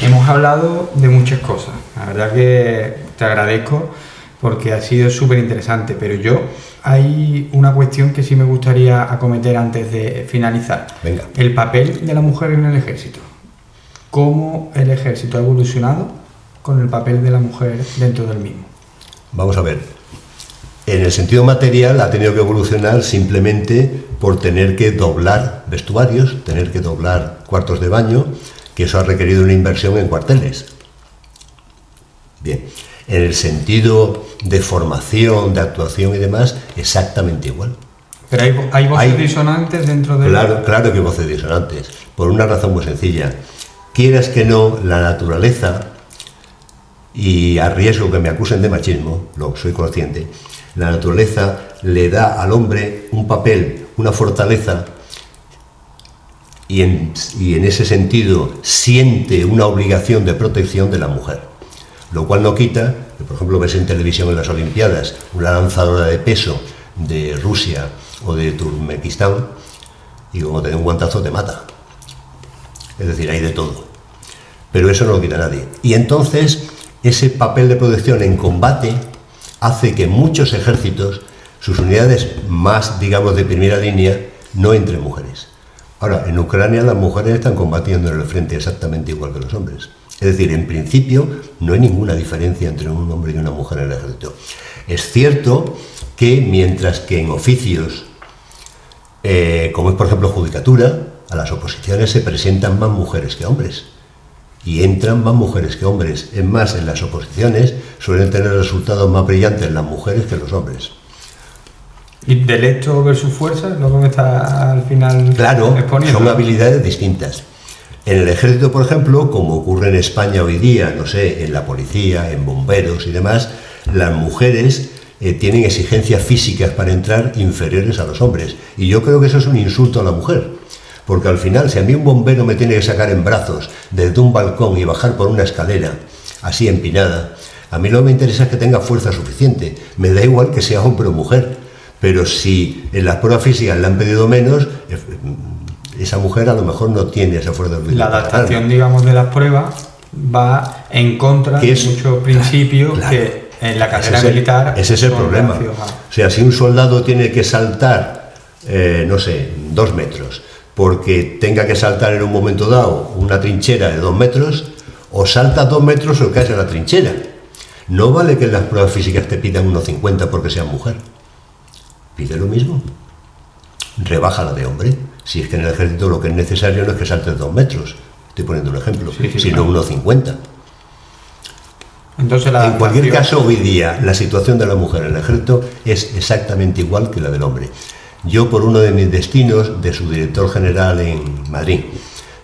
hemos hablado de muchas cosas, la verdad que te agradezco porque ha sido súper interesante, pero hay una cuestión que sí me gustaría acometer antes de finalizar. Venga. El papel de la mujer en el ejército. ¿Cómo el ejército ha evolucionado con el papel de la mujer dentro del mismo? Vamos a ver. En el sentido material ha tenido que evolucionar simplemente por tener que doblar vestuarios, tener que doblar cuartos de baño, que eso ha requerido una inversión en cuarteles. Bien. en el sentido de formación, de actuación y demás, exactamente igual. Pero hay voces disonantes dentro de... Claro que hay voces disonantes, por una razón muy sencilla. Quieras que no, la naturaleza, y a riesgo que me acusen de machismo, lo soy consciente, la naturaleza le da al hombre un papel, una fortaleza, y en ese sentido siente una obligación de protección de la mujer. Lo cual no quita que, por ejemplo, ves en televisión en las Olimpiadas una lanzadora de peso de Rusia o de Turkmenistán y como te dé un guantazo te mata. Es decir, hay de todo. Pero eso no lo quita nadie. Y entonces ese papel de protección en combate hace que muchos ejércitos, sus unidades más, digamos, de primera línea, no entren mujeres. Ahora, en Ucrania las mujeres están combatiendo en el frente exactamente igual que los hombres. Es decir, en principio no hay ninguna diferencia entre un hombre y una mujer en el ejército. Es cierto que mientras que en oficios, como es por ejemplo judicatura, a las oposiciones se presentan más mujeres que hombres. Y entran más mujeres que hombres. Es más, en las oposiciones suelen tener resultados más brillantes las mujeres que los hombres. ¿Y intelecto versus fuerza? ¿Lo que me está al final Claro, exponiendo? son habilidades distintas. En el ejército, por ejemplo, como ocurre en España hoy día, no sé, en la policía, en bomberos y demás, las mujeres tienen exigencias físicas para entrar inferiores a los hombres. Y yo creo que eso es un insulto a la mujer. Porque al final, si a mí un bombero me tiene que sacar en brazos desde un balcón y bajar por una escalera, así empinada, a mí lo que me interesa es que tenga fuerza suficiente. Me da igual que sea hombre o mujer. Pero si en las pruebas físicas le han pedido menos, esa mujer a lo mejor no tiene esa fuerza suficiente. La adaptación, digamos, de las pruebas va en contra de muchos principios que en la carrera militar... Ese es el problema. O sea, si un soldado tiene que saltar, no sé, 2 metros, porque tenga que saltar en un momento dado una trinchera de 2 metros, o salta 2 metros o caes en la trinchera. No vale que en las pruebas físicas te pidan 1,50 porque seas mujer. Pide lo mismo. Rebaja la de hombre. Si es que en el ejército lo que es necesario no es que saltes 2 metros. Estoy poniendo un ejemplo. Sino 1,50. Entonces, en cualquier caso, hoy día la situación de la mujer en el ejército es exactamente igual que la del hombre. Yo, por uno de mis destinos de subdirector general en Madrid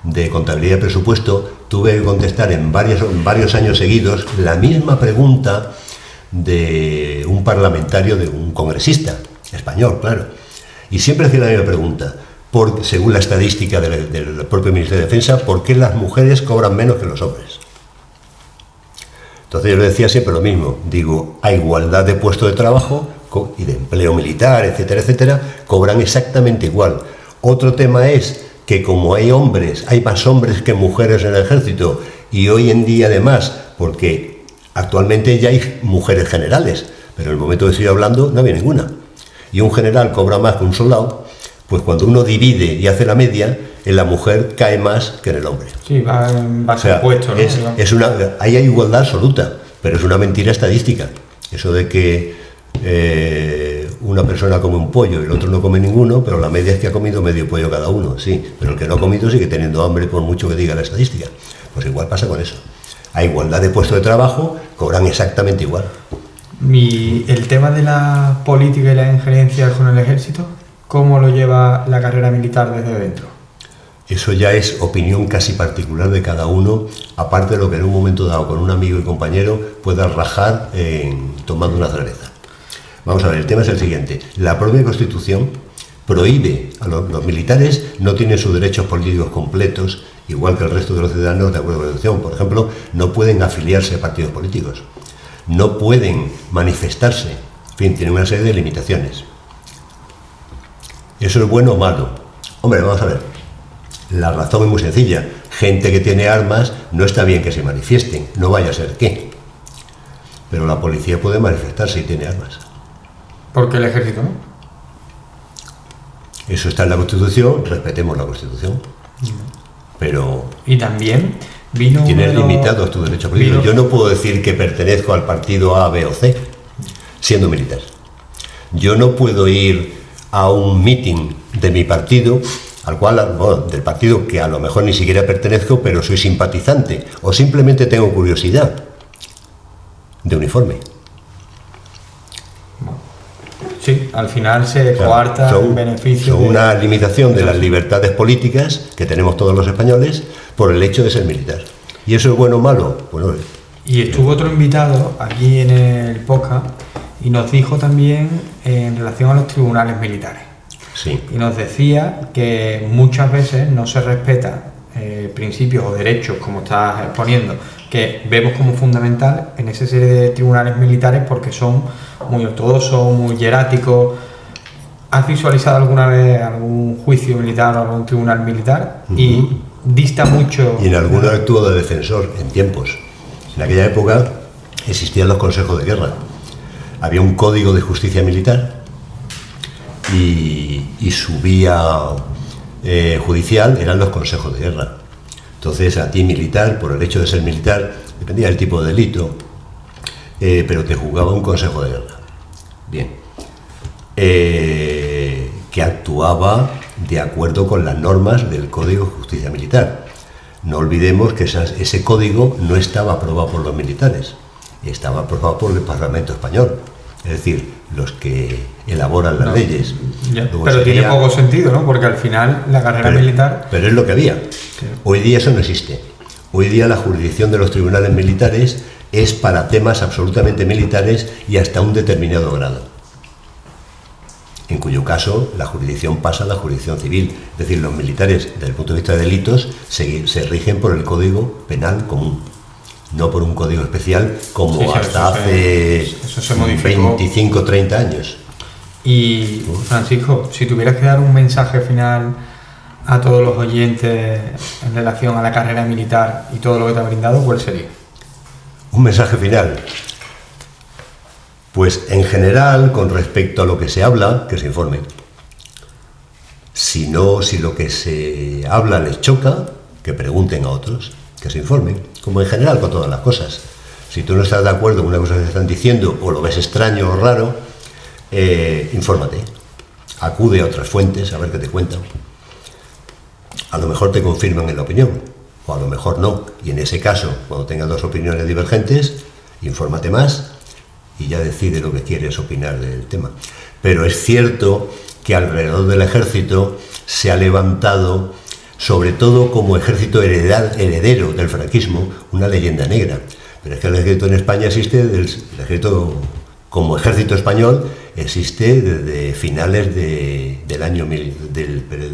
de contabilidad y presupuesto, tuve que contestar en varios años seguidos la misma pregunta de un parlamentario, de un congresista español, claro. Y siempre hacía la misma pregunta, según la estadística del propio Ministerio de Defensa, ¿por qué las mujeres cobran menos que los hombres? Entonces yo le decía siempre lo mismo, digo, a igualdad de puesto de trabajo y de empleo militar, etcétera, etcétera, cobran exactamente igual. Otro tema es que como hay más hombres que mujeres en el ejército, y hoy en día además, porque actualmente ya hay mujeres generales, pero en el momento que estoy hablando no había ninguna. Y un general cobra más que un soldado, pues cuando uno divide y hace la media, en la mujer cae más que en el hombre. Sí, va a ser puesto, ¿no? Ahí hay igualdad absoluta, pero es una mentira estadística. Eso de que una persona come un pollo y el otro no come ninguno, pero la media es que ha comido medio pollo cada uno, sí, pero el que no ha comido sigue teniendo hambre por mucho que diga la estadística. Pues igual pasa con eso. A igualdad de puesto de trabajo, cobran exactamente igual. ¿Y el tema de la política y la injerencia con el ejército, cómo lo lleva la carrera militar desde dentro? Eso ya es opinión casi particular de cada uno, aparte de lo que en un momento dado con un amigo y compañero pueda rajar tomando una cerveza. Vamos a ver, el tema es el siguiente. La propia Constitución prohíbe a los militares, no tienen sus derechos políticos completos, igual que el resto de los ciudadanos de acuerdo con la Constitución. Por ejemplo, no pueden afiliarse a partidos políticos. No pueden manifestarse, en fin, tienen una serie de limitaciones. ¿Eso es bueno o malo? Hombre, vamos a ver, la razón es muy sencilla. Gente que tiene armas no está bien que se manifiesten, no vaya a ser qué. Pero la policía puede manifestarse y tiene armas. ¿Por qué el ejército no? Eso está en la Constitución, respetemos la Constitución. Pero... Y también... Tienes limitados tus derechos políticos. Yo no puedo decir que pertenezco al partido A, B o C, siendo militar. Yo no puedo ir a un meeting de mi partido, del partido que a lo mejor ni siquiera pertenezco, pero soy simpatizante, o simplemente tengo curiosidad. de uniforme. Sí, al final se coarta el beneficio. Son una limitación de las libertades políticas que tenemos todos los españoles por el hecho de ser militar. ¿Y eso es bueno o malo? Bueno, y estuvo otro invitado aquí en el podcast y nos dijo también en relación a los tribunales militares. sí. Y nos decía que muchas veces no se respetan principios o derechos, como estás exponiendo, que vemos como fundamental en esa serie de tribunales militares porque son muy ortodoxos, muy hieráticos. ¿Has visualizado alguna vez algún juicio militar o algún tribunal militar? Y dista mucho... Y en algunos actuó de defensor en tiempos. En aquella época existían los consejos de guerra. Había un código de justicia militar y su vía judicial eran los consejos de guerra. Entonces a ti militar, por el hecho de ser militar, dependía del tipo de delito, pero te juzgaba un consejo de guerra. Bien. Que actuaba de acuerdo con las normas del Código de Justicia Militar. No olvidemos que ese código no estaba aprobado por los militares, estaba aprobado por el Parlamento español, es decir, los que elaboran las leyes. Pero tiene poco sentido, ¿no? Porque al final la carrera militar... Pero es lo que había. Sí. Hoy día eso no existe. Hoy día la jurisdicción de los tribunales militares es para temas absolutamente militares y hasta un determinado grado, en cuyo caso la jurisdicción pasa a la jurisdicción civil. Es decir, los militares, desde el punto de vista de delitos, se rigen por el Código Penal común, no por un código especial como hasta hace 25 o 30 años. Y Francisco, si tuvieras que dar un mensaje final a todos los oyentes en relación a la carrera militar y todo lo que te ha brindado, ¿cuál sería? Un mensaje final. Pues en general, con respecto a lo que se habla, que se informen. Si lo que se habla les choca, que pregunten a otros, que se informen, como en general con todas las cosas. Si tú no estás de acuerdo con una cosa que te están diciendo o lo ves extraño o raro, infórmate, acude a otras fuentes a ver qué te cuentan. A lo mejor te confirman en la opinión, o a lo mejor no, y en ese caso, cuando tengas dos opiniones divergentes, infórmate más y ya decide lo que quieres opinar del tema. Pero es cierto que alrededor del ejército se ha levantado, sobre todo como ejército heredero del franquismo, una leyenda negra. Pero es que el ejército en España existe, el ejército como ejército español existe desde finales del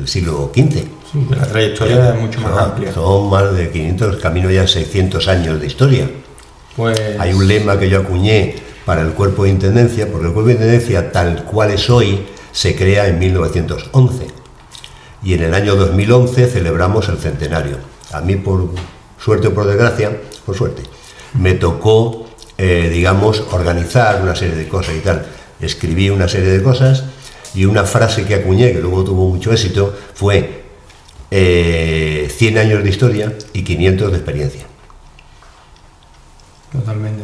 siglo XV. Sí, la trayectoria es mucho más amplia. Son más de 500, camino ya 600 años de historia. Pues... Hay un lema que yo acuñé para el cuerpo de intendencia, porque el cuerpo de intendencia tal cual es hoy se crea en 1911 y en el año 2011 celebramos el centenario. A mí, por suerte o por desgracia, por suerte, me tocó, organizar una serie de cosas y tal. Escribí una serie de cosas y una frase que acuñé, que luego tuvo mucho éxito, fue 100 años de historia y 500 de experiencia. Totalmente.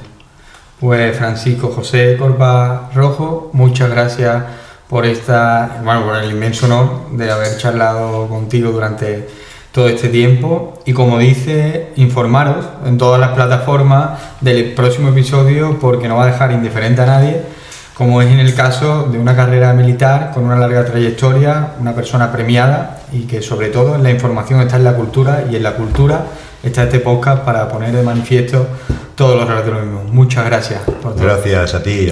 Pues Francisco José Corpa Rojo, muchas gracias por por el inmenso honor de haber charlado contigo durante todo este tiempo. Y como dice, informaros en todas las plataformas del próximo episodio, porque no va a dejar indiferente a nadie, como es en el caso de una carrera militar con una larga trayectoria, una persona premiada, y que sobre todo en la información está en la cultura, y en la cultura está este podcast para poner de manifiesto todos los relatos de lo mismo. Muchas gracias por todo. Gracias a ti.